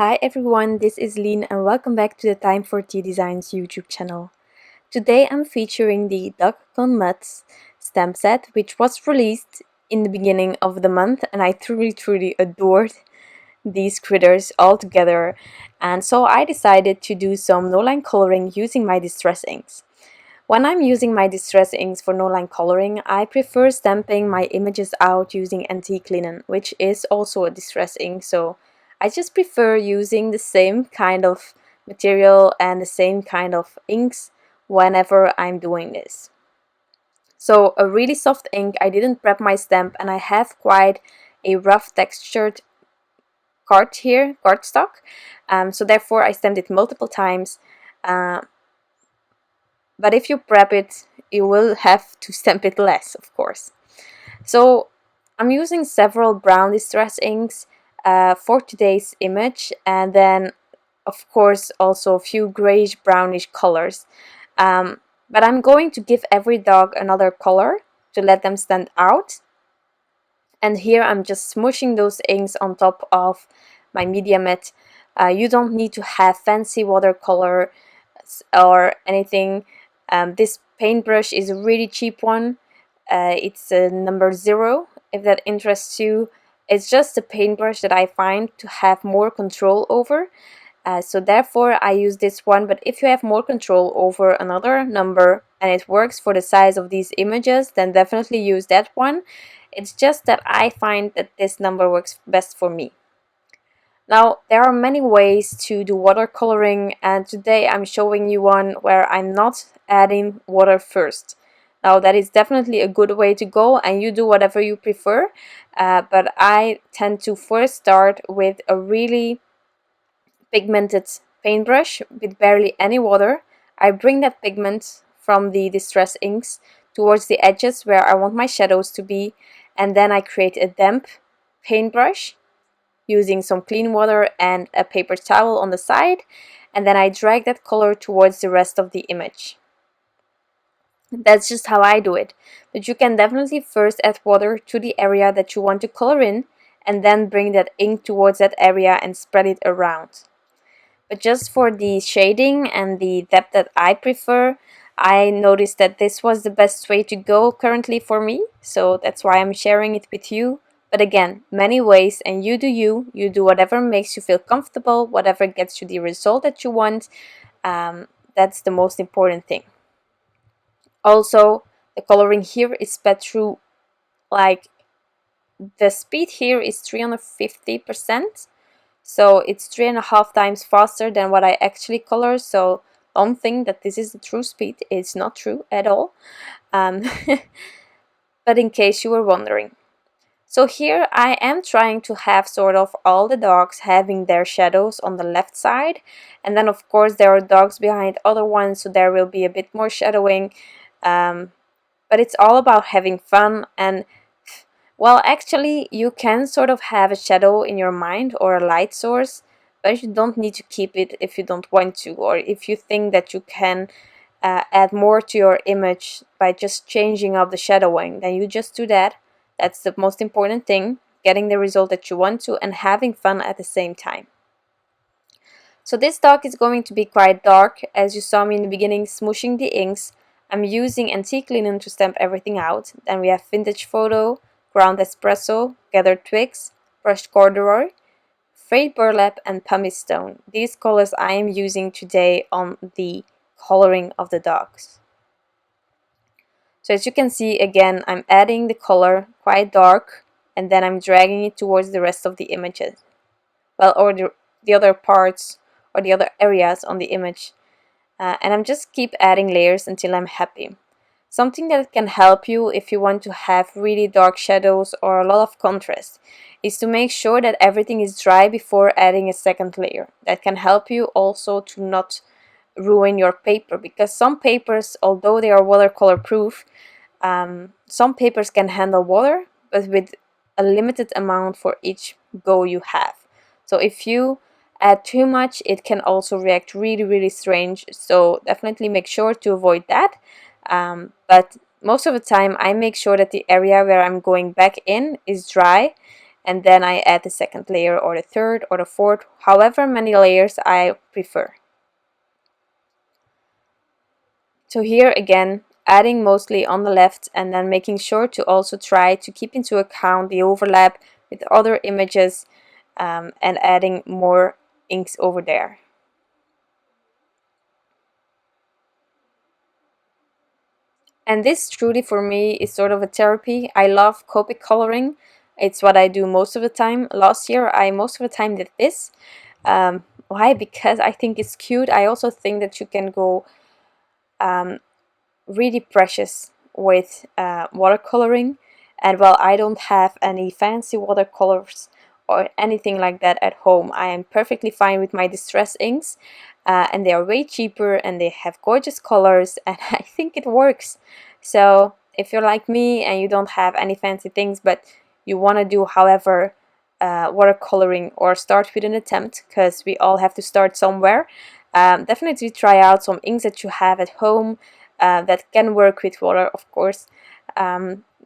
Hi everyone, this is Lien and welcome back to the Time for Tea Designs YouTube channel. Today I'm featuring the Duck Gone Nuts stamp set, which was released in the beginning of the month, and I truly adored these critters all together, and so I decided to do some no-line coloring using my distress inks. When I'm using my distress inks for no-line coloring, I prefer stamping my images out using antique linen, which is also a distress ink, so I just prefer using the same kind of material and the same kind of inks whenever I'm doing this. So a really soft ink, I didn't prep my stamp, and I have quite a rough textured cardstock, so therefore I stamped it multiple times. But if you prep it, you will have to stamp it less, of course. So I'm using several brown distress inks for today's image, and then of course also a few grayish brownish colors. But I'm going to give every dog another color to let them stand out. And here I'm just smushing those inks on top of my media mat. You don't need to have fancy watercolor or anything. This paintbrush is a really cheap one. It's a number 0, if that interests you. It's just a paintbrush that I find to have more control over. So therefore I use this one, but if you have more control over another number and it works for the size of these images, then definitely use that one. It's just that I find that this number works best for me. Now, there are many ways to do watercoloring, and today I'm showing you one where I'm not adding water first. Now, that is definitely a good way to go, and you do whatever you prefer, but I tend to first start with a really pigmented paintbrush with barely any water. I bring that pigment from the distress inks towards the edges where I want my shadows to be, and then I create a damp paintbrush using some clean water and a paper towel on the side, and then I drag that color towards the rest of the image. That's just how I do it, but you can definitely first add water to the area that you want to color in, and then bring that ink towards that area and spread it around. But just for the shading and the depth that I prefer, I noticed that this was the best way to go currently for me, so that's why I'm sharing it with you. But again, many ways, and you do whatever makes you feel comfortable, whatever gets you the result that you want. That's the most important thing. Also, the coloring here is sped through, like, the speed here is 350%. So it's 3.5 times faster than what I actually color, so don't think that this is the true speed. It's not true at all. But in case you were wondering. So here I am trying to have sort of all the dogs having their shadows on the left side, and then of course there are dogs behind other ones, so there will be a bit more shadowing. But it's all about having fun, and well, actually you can sort of have a shadow in your mind or a light source, but you don't need to keep it if you don't want to, or if you think that you can add more to your image by just changing up the shadowing, then you just do that. That's the most important thing, getting the result that you want to and having fun at the same time. So this dog is going to be quite dark, as you saw me in the beginning smushing the inks. I'm using antique linen to stamp everything out. Then we have vintage photo, ground espresso, gathered twigs, brushed corduroy, frayed burlap, and pumice stone. These colors I am using today on the coloring of the dogs. So as you can see, again, I'm adding the color quite dark, and then I'm dragging it towards the rest of the images. Well, or the other parts or the other areas on the image. And I'm just keep adding layers until I'm happy. Something that can help you if you want to have really dark shadows or a lot of contrast is to make sure that everything is dry before adding a second layer. That can help you also to not ruin your paper, because some papers, although they are watercolor proof, some papers can handle water, but with a limited amount for each go you have. So if you add too much, it can also react really strange, so definitely make sure to avoid that. But most of the time I make sure that the area where I'm going back in is dry, and then I add the second layer or the third or the fourth, however many layers I prefer. So here again, adding mostly on the left and then making sure to also try to keep into account the overlap with other images, and adding more inks over there. And this truly for me is sort of a therapy. I love Copic coloring. It's what I do most of the time. Last year I most of the time did this. Why? Because I think it's cute. I also think that you can go really precious with watercoloring. And while I don't have any fancy watercolors or anything like that at home, I am perfectly fine with my distress inks, and they are way cheaper and they have gorgeous colors, and I think it works. So if you're like me and you don't have any fancy things but you want to do however watercoloring or start with an attempt, because we all have to start somewhere, definitely try out some inks that you have at home that can work with water, of course,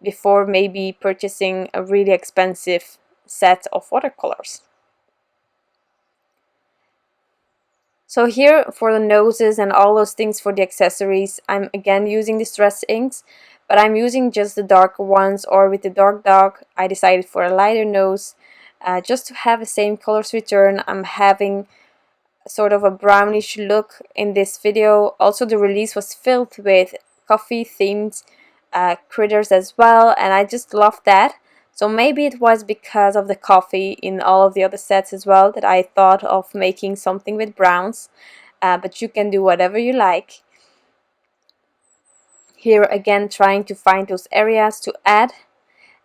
before maybe purchasing a really expensive set of watercolors. So here for the noses and all those things for the accessories, I'm again using distress inks, but I'm using just the darker ones, or with the dark dog I decided for a lighter nose, just to have the same colors return. I'm having sort of a brownish look in this video. Also the release was filled with coffee themed critters as well, and I just love that. So maybe it was because of the coffee in all of the other sets as well that I thought of making something with browns, but you can do whatever you like. Here again, trying to find those areas to add,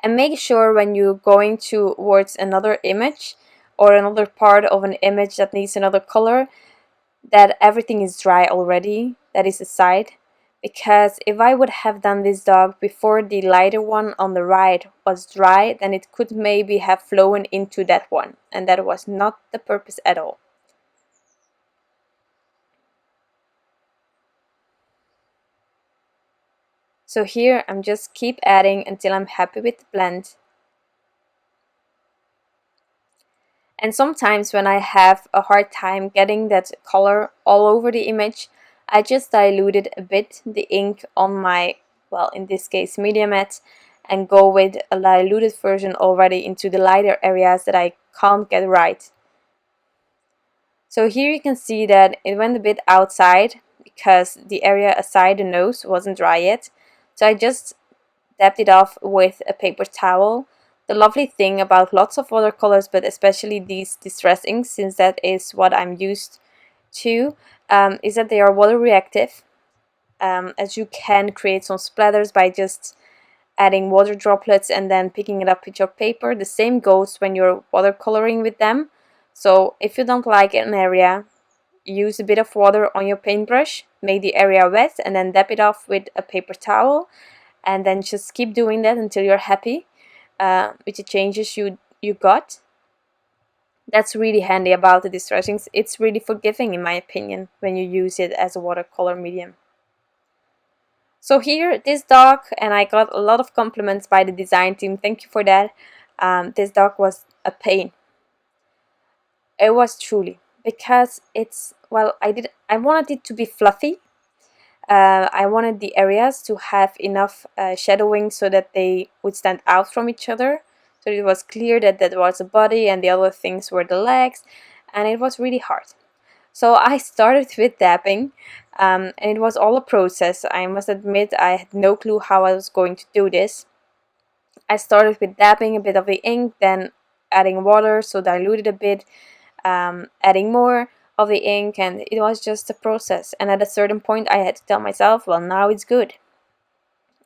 and make sure when you're going towards another image or another part of an image that needs another color, that everything is dry already, that is the side. Because if I would have done this dog before the lighter one on the right was dry, then it could maybe have flown into that one, and that was not the purpose at all. So here I'm just keep adding until I'm happy with the blend. And sometimes when I have a hard time getting that color all over the image, I just diluted a bit the ink on my, well, in this case medium matte, and go with a diluted version already into the lighter areas that I can't get right. So here you can see that it went a bit outside because the area aside the nose wasn't dry yet. So I just dabbed it off with a paper towel. The lovely thing about lots of watercolors, but especially these distress inks, since that is what I'm used to, is that they are water reactive, as you can create some splatters by just adding water droplets and then picking it up with your paper. The same goes when you're watercoloring with them. So if you don't like an area, use a bit of water on your paintbrush, make the area wet, and then dab it off with a paper towel, and then just keep doing that until you're happy with the changes you got. That's really handy about the distressings. It's really forgiving in my opinion when you use it as a watercolor medium. So here, this dog, and I got a lot of compliments by the design team, thank you for that. This dog was a pain. It was truly, because it's, well, I wanted it to be fluffy. I wanted the areas to have enough shadowing so that they would stand out from each other. So it was clear that that was the body and the other things were the legs, and it was really hard. So I started with dabbing, and it was all a process. I must admit I had no clue how I was going to do this. I started with dabbing a bit of the ink, then adding water, so diluted a bit, adding more of the ink, and it was just a process. And at a certain point I had to tell myself, well, now it's good,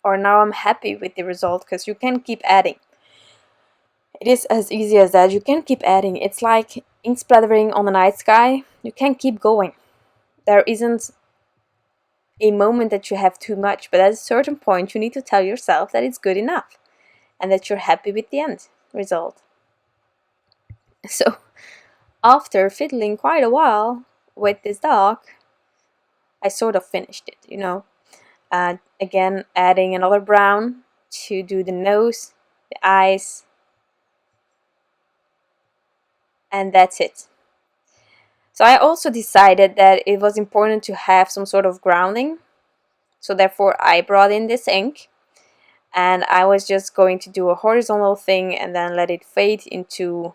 or now I'm happy with the result, because you can keep adding. It is as easy as that. You can keep adding. It's like ink splattering on the night sky. You can keep going. There isn't a moment that you have too much, but at a certain point you need to tell yourself that it's good enough and that you're happy with the end result. So after fiddling quite a while with this dog, I sort of finished it, you know. Again, adding another brown to do the nose, the eyes, and that's it. So I also decided that it was important to have some sort of grounding, so therefore I brought in this ink, and I was just going to do a horizontal thing and then let it fade into,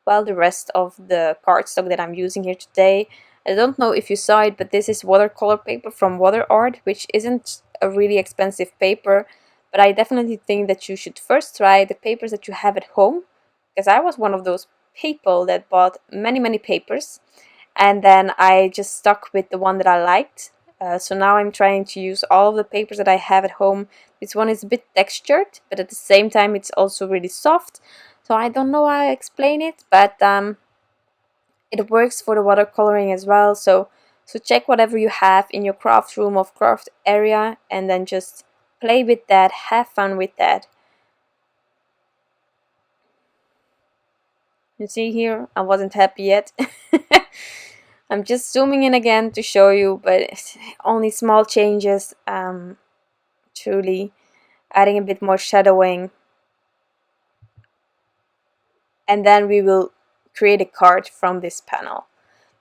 well, the rest of the cardstock that I'm using here today. I don't know if you saw it, but this is watercolor paper from WaterArt, which isn't a really expensive paper, but I definitely think that you should first try the papers that you have at home, because I was one of those people that bought many papers, and then I just stuck with the one that I liked. So now I'm trying to use all of the papers that I have at home. This one is a bit textured, but at the same time it's also really soft. So I don't know how I explain it, but it works for the watercoloring as well. So check whatever you have in your craft room or craft area, and then just play with that, have fun with that. You see here, I wasn't happy yet. I'm just zooming in again to show you, but only small changes, truly adding a bit more shadowing. And then we will create a card from this panel.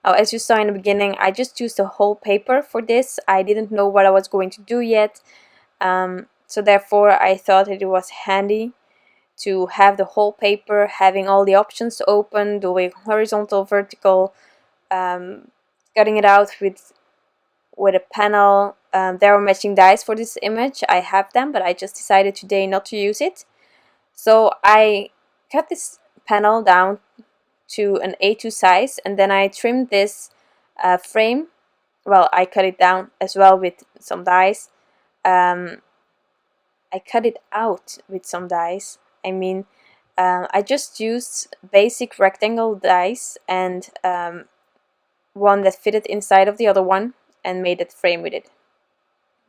Now, as you saw in the beginning, I just used a whole paper for this. I didn't know what I was going to do yet, so therefore I thought that it was handy to have the whole paper, having all the options open, doing horizontal, vertical, cutting it out with a panel. There are matching dies for this image. I have them, but I just decided today not to use it. So I cut this panel down to an A2 size, and then I trimmed this frame. Well, I cut it down as well with some dies. I cut it out with some dies. I mean, I just used basic rectangle dies and one that fitted inside of the other one and made it frame with it.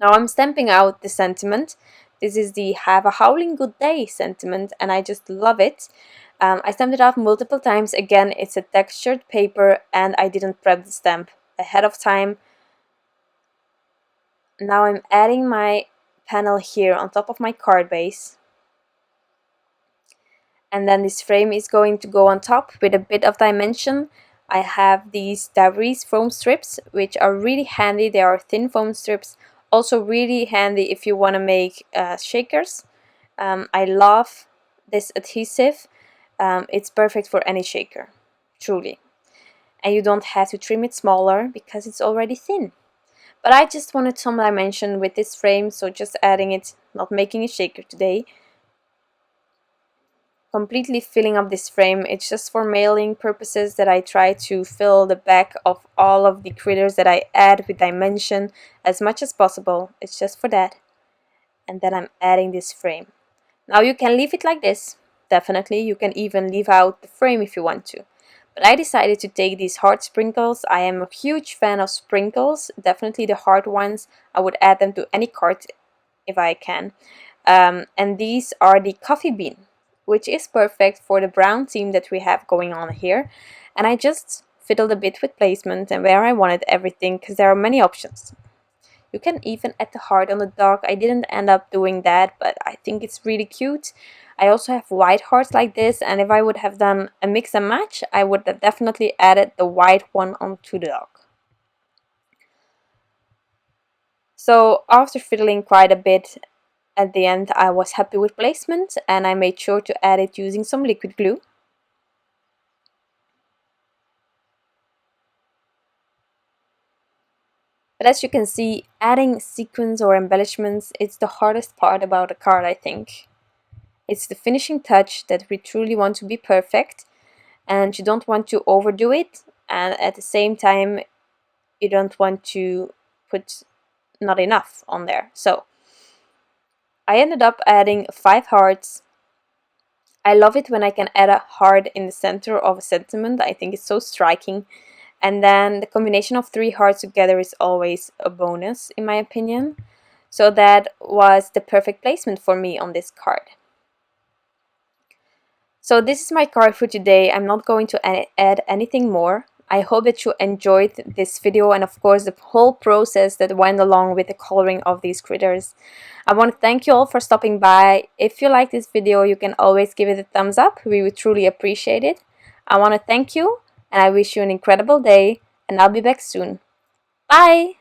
Now I'm stamping out the sentiment. This is the "Have a Howling Good Day" sentiment, and I just love it. I stamped it out multiple times. Again, it's a textured paper, and I didn't prep the stamp ahead of time. Now I'm adding my panel here on top of my card base. And then this frame is going to go on top with a bit of dimension. I have these Darice foam strips, which are really handy. They are thin foam strips, also really handy if you want to make shakers. I love this adhesive. It's perfect for any shaker, truly. And you don't have to trim it smaller because it's already thin. But I just wanted some dimension with this frame, so just adding it, not making a shaker today. Completely filling up this frame. It's just for mailing purposes that I try to fill the back of all of the critters that I add with dimension as much as possible. It's just for that. And then I'm adding this frame. Now you can leave it like this. Definitely, you can even leave out the frame if you want to. But I decided to take these hard sprinkles. I am a huge fan of sprinkles, definitely the hard ones. I would add them to any card if I can. And these are the coffee bean, which is perfect for the brown theme that we have going on here. And I just fiddled a bit with placement and where I wanted everything, because there are many options. You can even add the heart on the dog. I didn't end up doing that, but I think it's really cute. I also have white hearts like this, and if I would have done a mix and match, I would have definitely added the white one onto the dog. So after fiddling quite a bit, at the end I was happy with placement, and I made sure to add it using some liquid glue. But as you can see, adding sequins or embellishments, it's the hardest part about a card, I think. It's the finishing touch that we truly want to be perfect, and you don't want to overdo it, and at the same time you don't want to put not enough on there. So I ended up adding 5 hearts. I love it when I can add a heart in the center of a sentiment. I think it's so striking. And then the combination of 3 hearts together is always a bonus, in my opinion. So that was the perfect placement for me on this card. So this is my card for today. I'm not going to add anything more. I hope that you enjoyed this video and of course the whole process that went along with the coloring of these critters. I want to thank you all for stopping by. If you like this video, you can always give it a thumbs up. We would truly appreciate it. I want to thank you and I wish you an incredible day, and I'll be back soon. Bye!